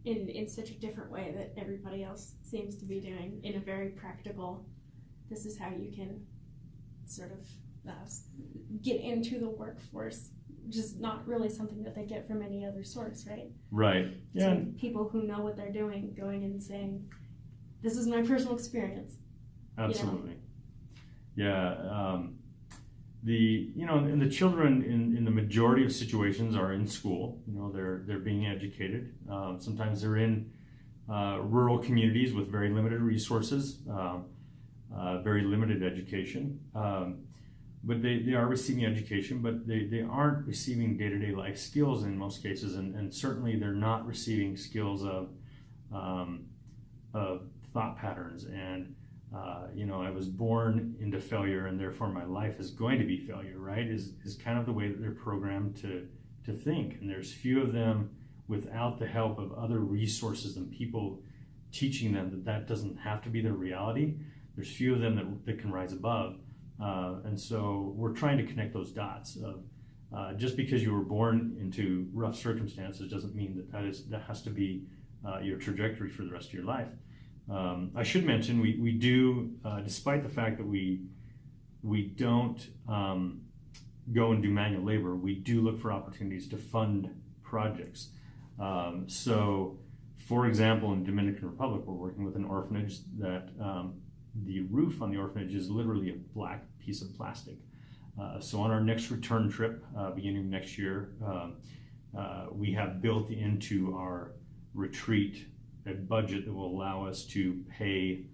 in such a different way that everybody else seems to be doing, in a very practical, this is how you can sort of get into the workforce, which is not really something that they get from any other source, right? Right. Yeah. So people who know what they're doing, going and saying, this is my personal experience. Absolutely. Yeah. And the children in the majority of situations are in school. They're being educated. Sometimes they're in rural communities with very limited resources, very limited education. But they are receiving education, but they aren't receiving day-to-day life skills in most cases, and certainly they're not receiving skills of thought patterns and I was born into failure and therefore my life is going to be failure, right? Is kind of the way that they're programmed to think. And there's few of them without the help of other resources and people teaching them that doesn't have to be their reality. There's few of them that can rise above. And so we're trying to connect those dots of just because you were born into rough circumstances doesn't mean that has to be your trajectory for the rest of your life. I should mention we do, despite the fact that we don't go and do manual labor, we do look for opportunities to fund projects. So, for example, in Dominican Republic, we're working with an orphanage that the roof on the orphanage is literally a black piece of plastic. So on our next return trip, beginning next year, we have built into our retreat a budget that will allow us to pay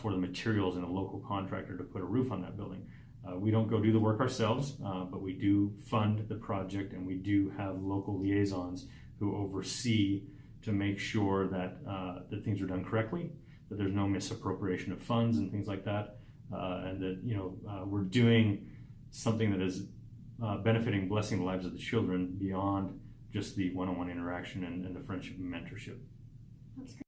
for the materials and a local contractor to put a roof on that building. We don't go do the work ourselves, but we do fund the project, and we do have local liaisons who oversee to make sure that that things are done correctly, that there's no misappropriation of funds and things like that, and that we're doing something that is benefiting, blessing the lives of the children beyond just the one-on-one interaction and the friendship and mentorship. That's great.